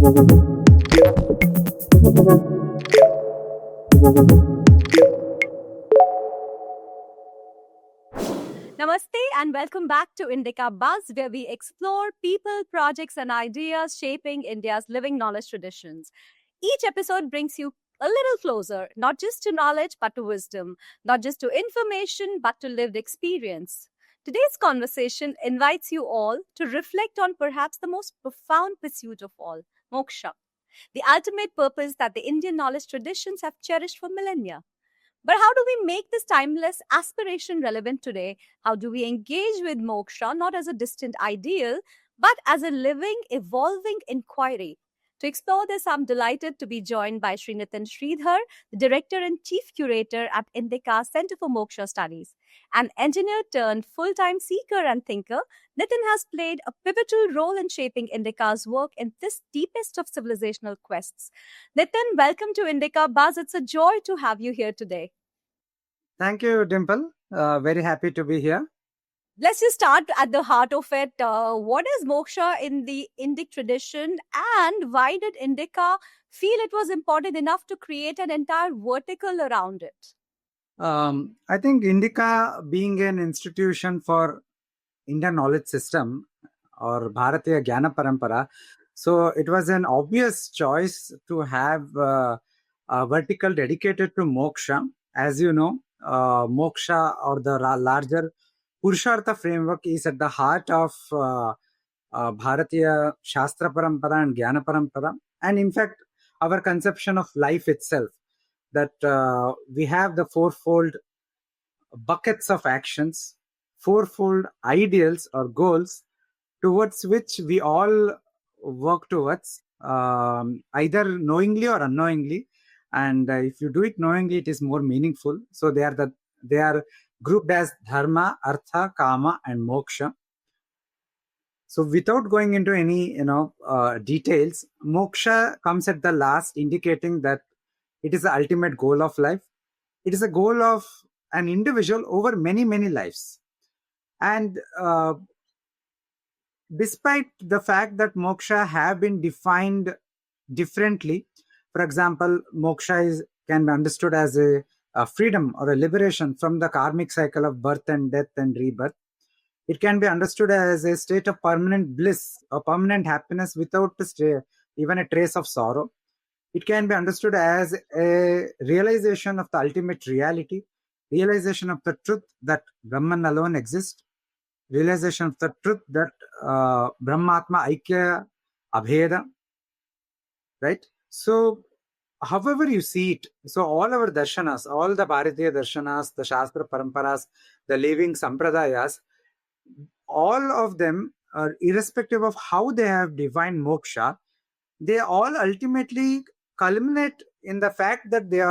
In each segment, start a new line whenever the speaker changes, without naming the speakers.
Namaste and welcome back to Indica Buzz, where we explore people, projects, and ideas shaping India's living knowledge traditions. Each episode brings you a little closer, not just to knowledge, but to wisdom, not just to information, but to lived experience. Today's conversation invites you all to reflect on perhaps the most profound pursuit of all, moksha, the ultimate purpose that the Indian knowledge traditions have cherished for millennia. But how do we make this timeless aspiration relevant today? How do we engage with moksha not as a distant ideal, but as a living, evolving inquiry? To explore this, I'm delighted to be joined by Sinritan Shridhar, the Director and Chief Curator at INDICA Center for Moksha Studies. An engineer turned full-time seeker and thinker, Nithin has played a pivotal role in shaping INDICA's work in this deepest of civilizational quests. Nithin, welcome to INDICA Buzz. It's a joy to have you here today.
Thank you, Dimple. Very happy to be here.
Let's just start at the heart of it. What is moksha in the Indic tradition, and why did INDICA feel it was important enough to create an entire vertical around it?
I think INDICA, being an institution for Indian knowledge system or Bharatiya Jnana Parampara, so it was an obvious choice to have a vertical dedicated to moksha. As you know, moksha or the larger Purushartha framework is at the heart of Bharatiya Shastra Parampara and Jnana Parampara, and in fact, our conception of life itself, that we have the fourfold buckets of actions, fourfold ideals or goals towards which we all work towards, either knowingly or unknowingly. And if you do it knowingly, it is more meaningful. So they are grouped as Dharma, Artha, Kama, and Moksha. So without going into any details, moksha comes at the last, indicating that it is the ultimate goal of life. It is a goal of an individual over many, many lives. And despite the fact that moksha have been defined differently, for example, moksha can be understood as a freedom or a liberation from the karmic cycle of birth and death and rebirth. It can be understood as a state of permanent bliss or permanent happiness without even a trace of sorrow. It can be understood as a realization of the ultimate reality, realization of the truth that Brahman alone exists, realization of the truth that Brahmatma Aikya Abheda, right? So however you see it, so all our darshanas, all the Bharatiya darshanas, the Shastra Paramparas, the living Sampradayas, all of them, irrespective of how they have defined moksha, they all ultimately culminate in the fact that they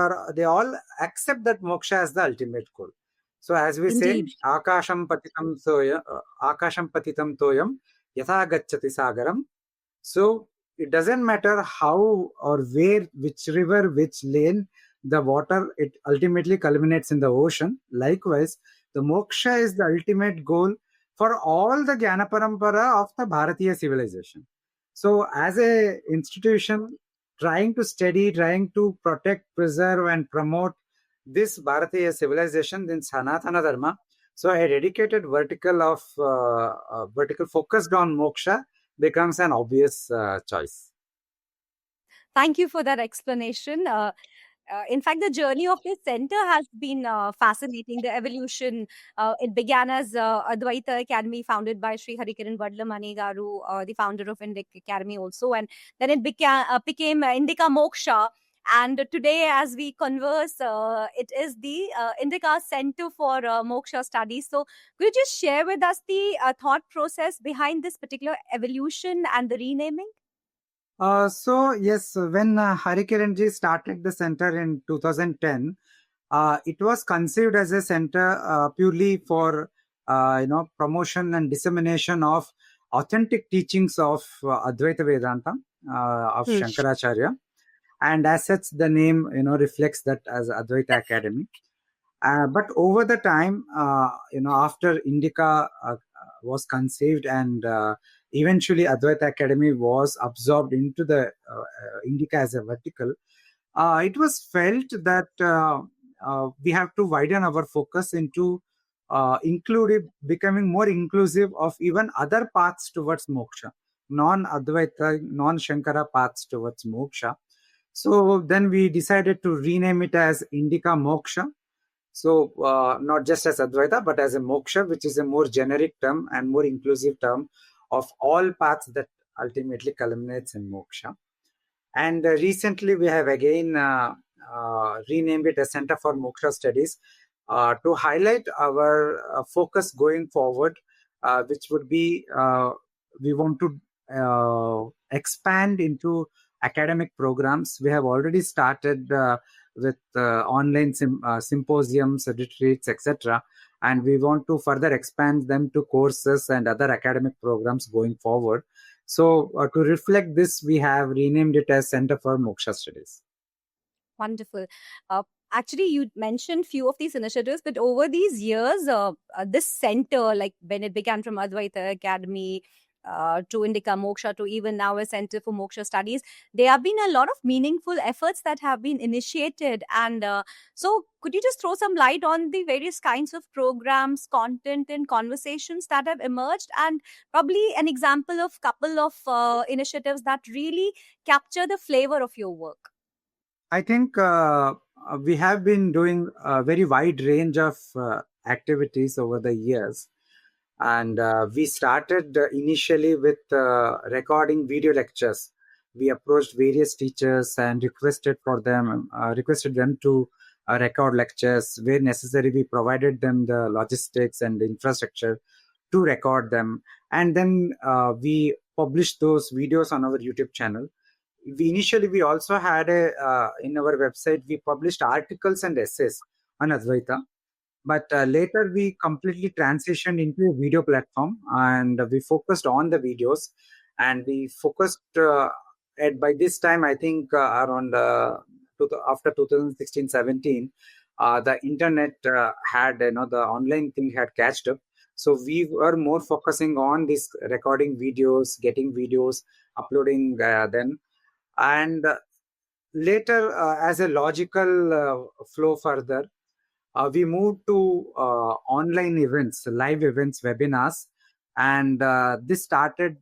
all accept that moksha as the ultimate goal. So as we
Indeed.
say, Akasham patitam toyam yatha gacchati sagaram. So it doesn't matter how or where, which river, which lane, the water, it ultimately culminates in the ocean. Likewise, the moksha is the ultimate goal for all the Jnana Parampara of the Bharatiya civilization. So as a institution, trying to study, trying to protect, preserve, and promote this Bharatiya civilization in Sanatana Dharma, so a dedicated vertical focused on moksha becomes an obvious choice.
Thank you for that explanation. In fact, the journey of this center has been fascinating. The evolution, it began as Advaita Academy, founded by Sri Harikiran Vadlamani Garu, the founder of Indic Academy also. And then it became INDICA Moksha. And today, as we converse, it is the INDICA Center for Moksha Studies. So could you just share with us the thought process behind this particular evolution and the renaming?
So yes, when Harikiranji started the center in 2010, it was conceived as a center purely for promotion and dissemination of authentic teachings of Advaita Vedanta of Shankaracharya, and as such, the name reflects that as Advaita Academy. But over the time, after INDICA was conceived and eventually Advaita Academy was absorbed into the Indica as a vertical, it was felt that we have to widen our focus into becoming more inclusive of even other paths towards moksha, non-Advaita, non-Shankara paths towards moksha. So then we decided to rename it as Indica Moksha. So not just as Advaita, but as a moksha, which is a more generic term and more inclusive term of all paths that ultimately culminates in moksha. And recently we have again renamed it as Center for Moksha Studies to highlight our focus going forward, which would be we want to expand into academic programs. We have already started with online symposiums, retreats, etc. And we want to further expand them to courses and other academic programs going forward. So to reflect this, we have renamed it as Center for Moksha Studies.
Wonderful. Actually, you mentioned few of these initiatives, but over these years, this center, like when it began from Advaita Academy to Indica Moksha to even now a Center for Moksha Studies, there have been a lot of meaningful efforts that have been initiated. And so could you just throw some light on the various kinds of programs, content and conversations that have emerged, and probably an example of couple of initiatives that really capture the flavor of your work?
I think we have been doing a very wide range of activities over the years. And we started initially with recording video lectures. We approached various teachers and requested them to record lectures. Where necessary, we provided them the logistics and the infrastructure to record them. And then we published those videos on our YouTube channel. We also had in our website, we published articles and essays on Advaita. But later we completely transitioned into a video platform, and we focused on the videos, and we focused by this time, I think around after 2016-17, the internet had, the online thing had catched up. So we were more focusing on this recording videos, getting videos, uploading them. And later, as a logical flow further, we moved to online events, live events, webinars. And this started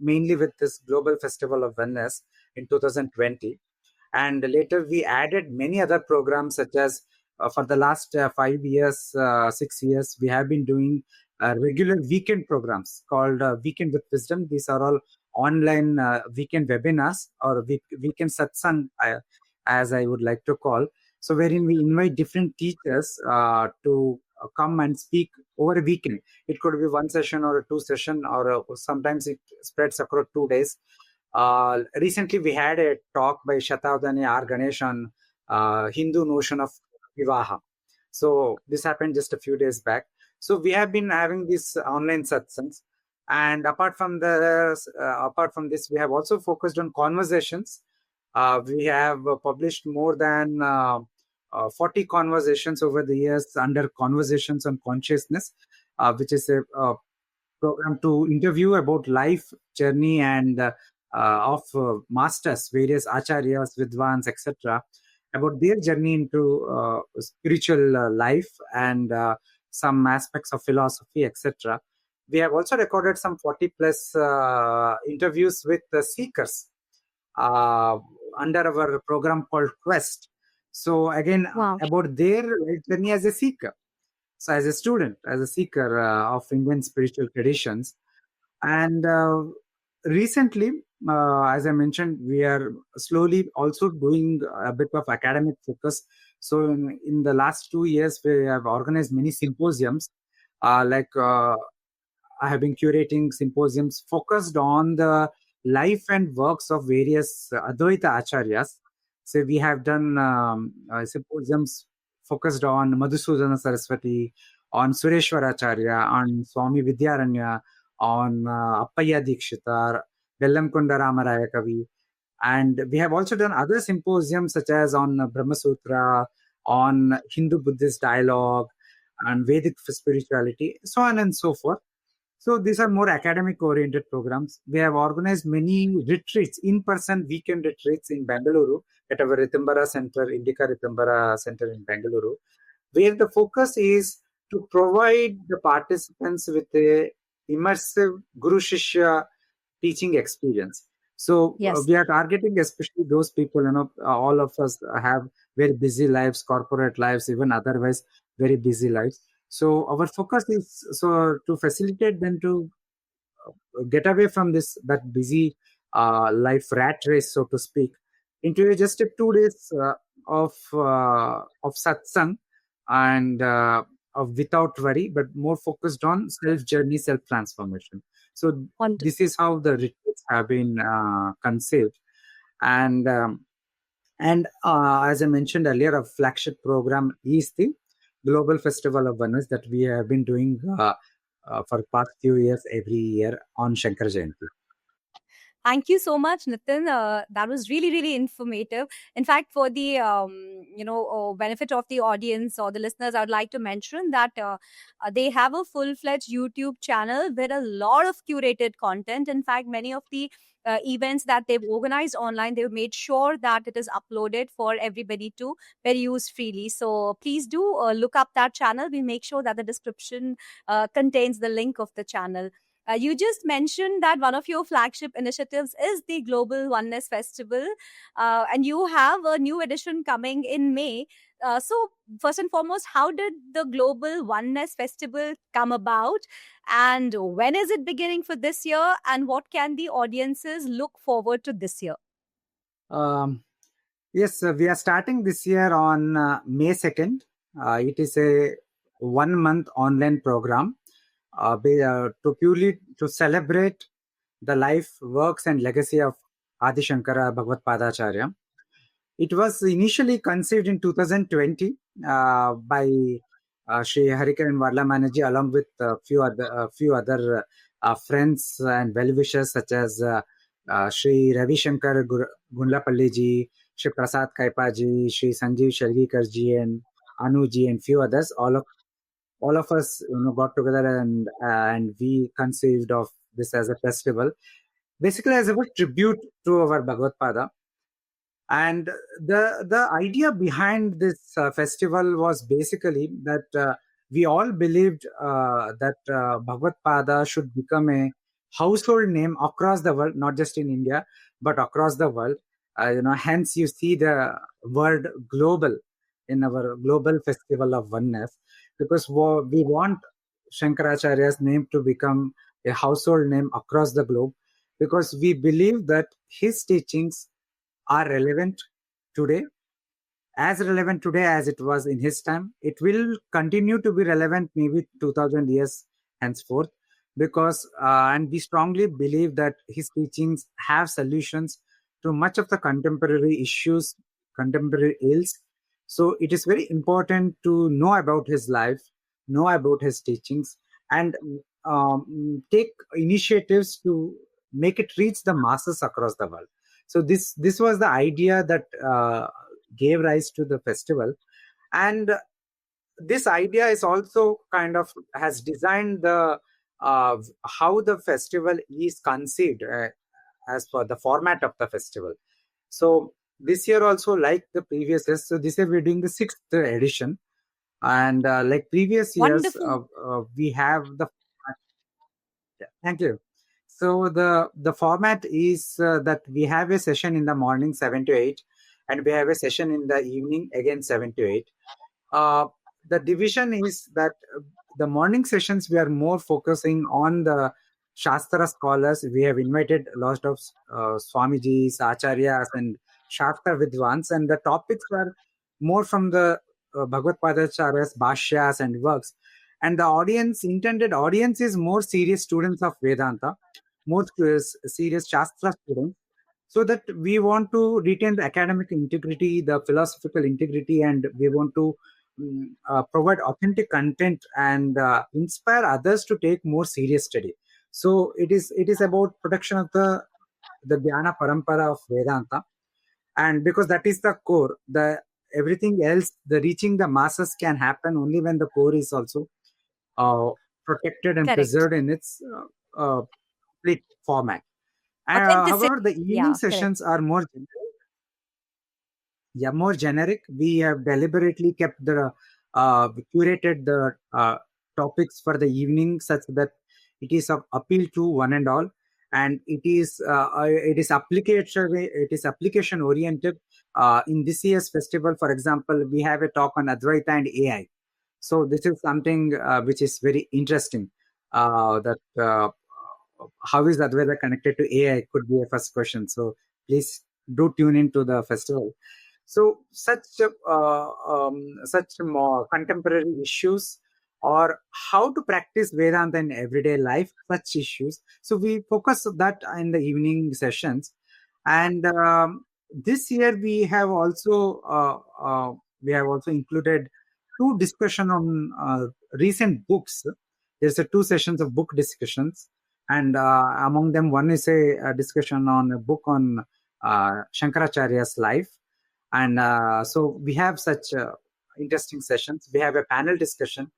mainly with this Global Festival of Oneness in 2020. And later we added many other programs, such as for the last 5 years, 6 years, we have been doing regular weekend programs called Weekend with Wisdom. These are all online weekend webinars, or weekend satsang, as I would like to call. So wherein we invite different teachers to come and speak over a weekend. It could be one session or a two session, or sometimes it spreads across 2 days. Recently, we had a talk by Shatabdani R. Ganesh on Hindu notion of Vivaha. So this happened just a few days back. So we have been having these online satsangs. And apart from this, we have also focused on conversations. We have published more than 40 conversations over the years under Conversations on Consciousness, which is a program to interview about life journey and of masters, various acharyas, vidwans, etc., about their journey into spiritual life and some aspects of philosophy, etc. We have also recorded some 40 plus interviews with seekers under our program called Quest. So again,
Wow.
about their journey as a seeker. So as a student, as a seeker of Indian spiritual traditions. And recently, as I mentioned, we are slowly also doing a bit of academic focus. So in the last 2 years, we have organized many symposiums. I have been curating symposiums focused on the life and works of various Advaita Acharyas. So we have done symposiums focused on Madhusudana Saraswati, on Sureshwaracharya, on Swami Vidyaranya, on Appaya Dikshitar, Bellamkonda Ramaraya Kavi. And we have also done other symposiums such as on Brahma Sutra, on Hindu-Buddhist dialogue, and Vedic spirituality, so on and so forth. So these are more academic oriented programs. We have organized many retreats, in-person weekend retreats in Bengaluru at our Ritimbara Center, INDICA Ritimbara Center in Bengaluru, where the focus is to provide the participants with a immersive Guru Shishya teaching experience. So
Yes.
we are targeting especially those people, all of us have very busy lives, corporate lives, even otherwise very busy lives. So our focus is so to facilitate them to get away from that busy life rat race, so to speak, into just a 2 days of satsang and of without worry, but more focused on self journey, self transformation. So
Wonderful.
this is how the retreats have been conceived, and as I mentioned earlier, a flagship program is the Global Festival of Oneness that we have been doing for past few years every year on Shankar Jayanti.
Thank you so much, Nithin. That was really, really informative. In fact, for the benefit of the audience or the listeners, I would like to mention that they have a full-fledged YouTube channel with a lot of curated content. In fact, many of the events that they've organized online, they've made sure that it is uploaded for everybody to peruse freely. So please do look up that channel. We make sure that the description contains the link of the channel. You just mentioned that one of your flagship initiatives is the Global Oneness Festival, and you have a new edition coming in May. So, first and foremost, how did the Global Oneness Festival come about, and when is it beginning for this year, and what can the audiences look forward to this year?
Yes, we are starting this year on May 2nd. It is a 1 month online program to celebrate the life, works, and legacy of Adi Shankara Bhagavadpadacharya. It was initially conceived in 2020 by Sri Harikaran Varla Manaji, along with a few other friends and well-wishers such as Sri Ravi Shankar Gunlapalli ji, Sri Prasad Kaipaji, Sri Sanjeev Shalgikar ji, and Anu ji, and few others. All of us got together and we conceived of this as a festival, basically as a tribute to our Bhagavad Pada. And the idea behind this festival was basically that we all believed that Bhagavad Pada should become a household name across the world, not just in India, but across the world. Hence you see the word global in our global festival of oneness, because we want Shankaracharya's name to become a household name across the globe, because we believe that his teachings are relevant today, as relevant today as it was in his time. It will continue to be relevant maybe 2000 years henceforth, because and we strongly believe that his teachings have solutions to much of the contemporary issues, contemporary ills. So it is very important to know about his life, know about his teachings, and take initiatives to make it reach the masses across the world. So this was the idea that gave rise to the festival, and this idea is also kind of has designed the how the festival is conceived as per the format of the festival. So this year also, like the previous years, so this year we're doing the 6th edition, and like previous years, we have the thank you. So the format is that we have a session in the morning 7 to 8, and we have a session in the evening again 7 to 8. The division is that the morning sessions we are more focusing on the Shastra scholars. We have invited a lot of Swamijis, Acharyas, and Shastra Vidwans, and the topics are more from the Bhagavad Padacharya's Bhashyas and works. And the intended audience is more serious students of Vedanta, more serious Shastra students, so that we want to retain the academic integrity, the philosophical integrity, and we want to provide authentic content and inspire others to take more serious study. So it is about protection of the Dhyana Parampara of Vedanta, and because that is the core, the everything else, the reaching the masses can happen only when the core is also protected and
Correct.
preserved in its complete format.
Authenticity.
However, the evening sessions are more generic. We have deliberately kept the curated the topics for the evening such that it is of appeal to one and all, and it is application oriented. In this year's festival, for example, we have a talk on Advaita and AI. So this is something which is very interesting. That how is Advaita connected to AI could be a first question. So please do tune into the festival. So such more contemporary issues, or how to practice Vedanta in everyday life, such issues. So we focus on that in the evening sessions. And this year we have also included two discussion on recent books. There's a 2 sessions of book discussions, and among them one is a discussion on a book on Shankaracharya's life. And so we have such interesting sessions. We have a panel discussion,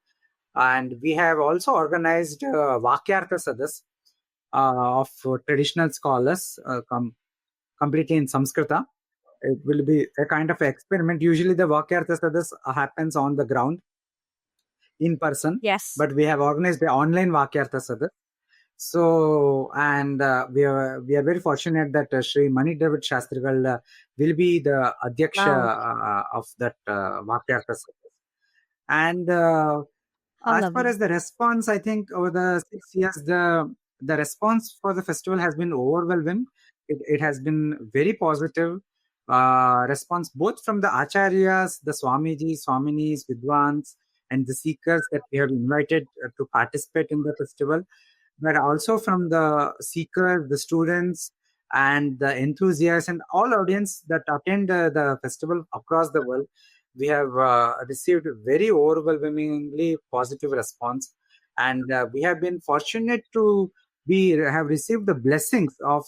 and we have also organized Vakyartha Sadas of traditional scholars completely in Samskrita. It will be a kind of experiment. Usually the Vakyartha Sadas happens on the ground in person.
Yes.
But we have organized the online Vakyartha Sadas. So, and we are very fortunate that Sri Mani David Shastrigal will be the Adhyaksha of that Vakyartha Sadas. And as far as the response, I think over the 6 years, the response for the festival has been overwhelming. It has been very positive response, both from the Acharyas, the Swamiji, Swaminis, Vidwans, and the seekers that we have invited to participate in the festival, but also from the seekers, the students, and the enthusiasts, and all audience that attend the festival across the world. We have received very overwhelmingly positive response, and we have been fortunate to have received the blessings of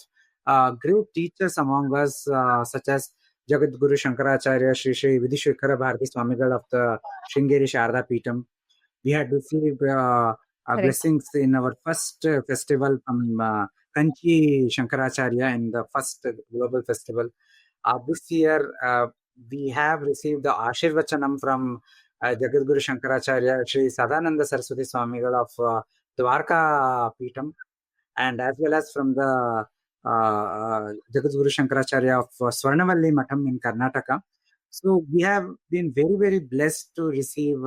great teachers among us, such as Jagadguru Shankaracharya, Sri Vidishwekara Bharati Swamigal of the Sringeri Sharda Peetham. We had received blessings in our first festival from Kanchi Shankaracharya in the first global festival. This year, we have received the Ashirvachanam from Jagadguru Shankaracharya, Sri Sadananda Saraswati Swamigal of Dwarka Peetham, and as well as from the Jagadguru Shankaracharya of Swarnavalli Matham in Karnataka. So we have been very, very blessed to receive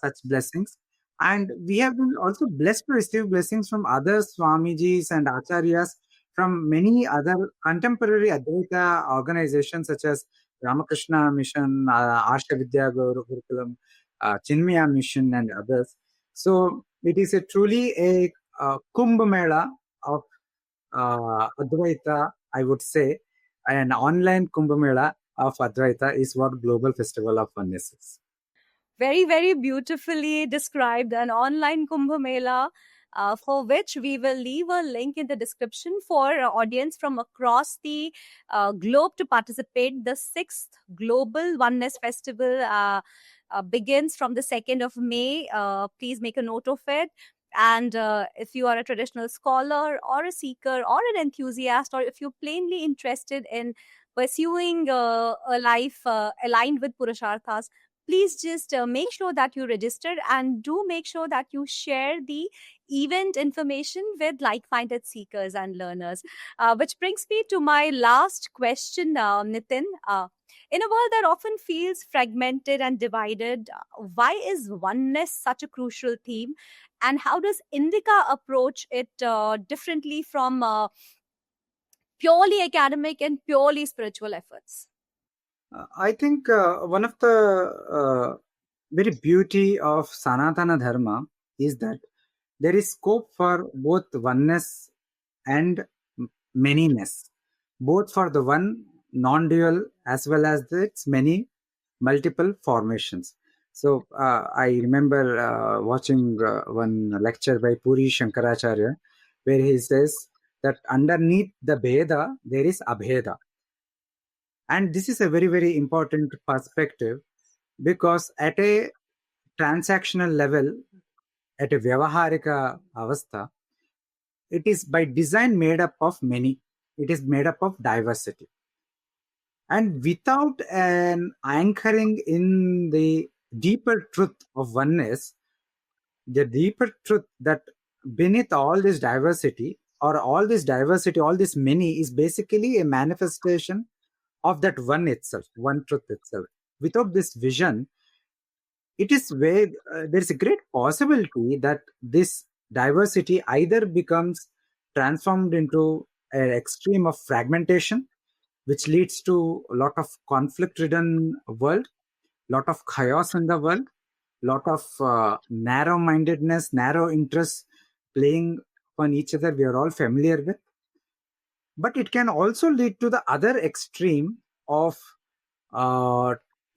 such blessings. And we have been also blessed to receive blessings from other Swamijis and Acharyas from many other contemporary Advaita organizations such as Ramakrishna Mission, Asha Vidya Gurukulam, Chinmaya Mission, and others. So it is truly a Kumbh Mela of Advaita, I would say. An online Kumbh Mela of Advaita is what Global Festival of Oneness is.
Very, very beautifully described, an online Kumbh Mela, for which we will leave a link in the description for audience from across the globe to participate. The 6th Global Oneness Festival begins from the 2nd of May. Please make a note of it. And if you are a traditional scholar or a seeker or an enthusiast, or if you're plainly interested in pursuing a life aligned with Purusharthas, please just make sure that you register, and do make sure that you share the event information with like-minded seekers and learners. Which brings me to my last question, Nithin. In a world that often feels fragmented and divided, why is oneness such a crucial theme? And how does Indica approach it differently from purely academic and purely spiritual efforts?
I think one of the very beauty of Sanatana Dharma is that there is scope for both oneness and manyness, both for the one non-dual as well as its many multiple formations. So I remember watching one lecture by Puri Shankaracharya, where he says that underneath the Bheda, there is Abheda. And this is a very, very important perspective, because at a transactional level, at a Vyavaharika Avastha, it is by design made up of many. It is made up of diversity. And without an anchoring in the deeper truth of oneness, the deeper truth that beneath all this diversity, or all this diversity, all this many, is basically a manifestation of that one itself, one truth itself. Without this vision, it is where there's a great possibility that this diversity either becomes transformed into an extreme of fragmentation, which leads to a lot of conflict ridden world, lot of chaos in the world, lot of narrow mindedness, narrow interests playing on each other we are all familiar with. But it can also lead to the other extreme of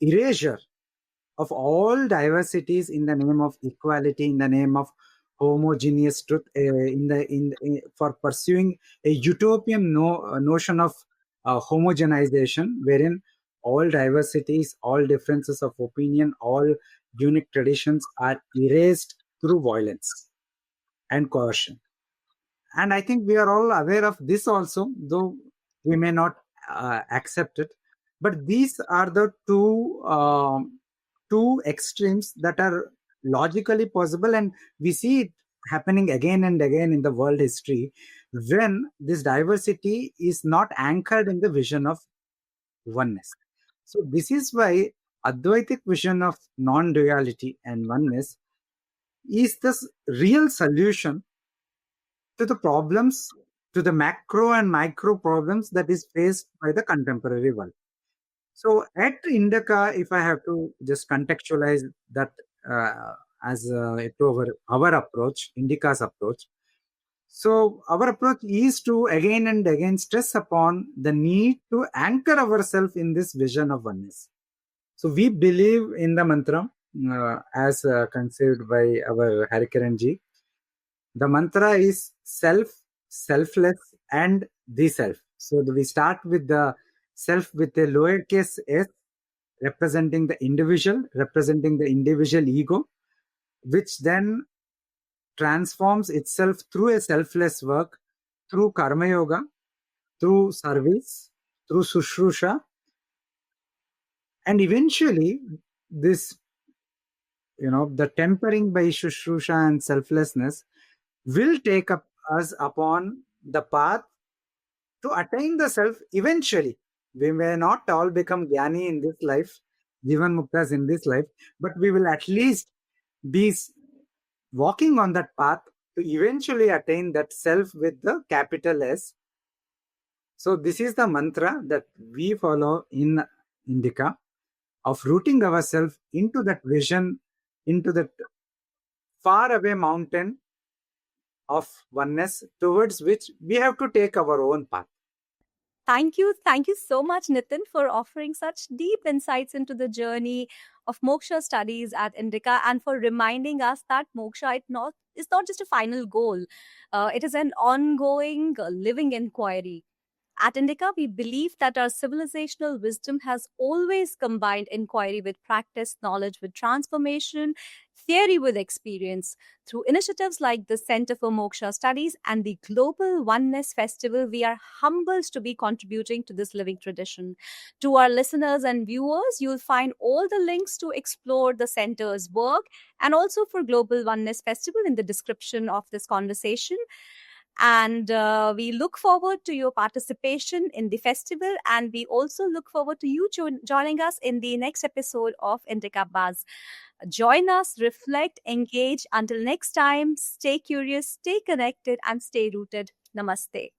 erasure of all diversities in the name of equality, in the name of homogeneous truth, for pursuing a utopian notion of homogenization, wherein all diversities, all differences of opinion, all unique traditions are erased through violence and coercion. And I think we are all aware of this also, though we may not accept it. But these are the two extremes that are logically possible, and we see it happening again and again in the world history, when this diversity is not anchored in the vision of oneness. So this is why Advaitic vision of non-duality and oneness is the real solution to the problems, to the macro and micro problems that is faced by the contemporary world. So at Indica, if I have to just contextualize that as to our approach, Indica's approach. So our approach is to again and again stress upon the need to anchor ourselves in this vision of oneness. So we believe in the mantra as conceived by our Harikaranji. The mantra is self, selfless, and the self. So we start with the self with a lowercase s, representing the individual ego, which then transforms itself through a selfless work, through karma yoga, through service, through sushrusha, and eventually this, the tempering by sushrusha and selflessness will take up us upon the path to attain the self eventually. We may not all become Jnani in this life, Jivan Muktas in this life, but we will at least be walking on that path to eventually attain that self with the capital S. So this is the mantra that we follow in Indica, of rooting ourselves into that vision, into that far away mountain of oneness, towards which we have to take our own path.
Thank you. Thank you so much, Nithin, for offering such deep insights into the journey of Moksha Studies at Indica, and for reminding us that Moksha is not just a final goal. It is an ongoing living inquiry. At Indica, we believe that our civilizational wisdom has always combined inquiry with practice, knowledge with transformation, theory with experience. Through initiatives like the Center for Moksha Studies and the Global Oneness Festival, we are humbled to be contributing to this living tradition. To our listeners and viewers, you'll find all the links to explore the center's work and also for Global Oneness Festival in the description of this conversation. And we look forward to your participation in the festival, and we also look forward to you joining us in the next episode of INDICA BUZZ. Join us, reflect, engage. Until next time, stay curious, stay connected, and stay rooted. Namaste.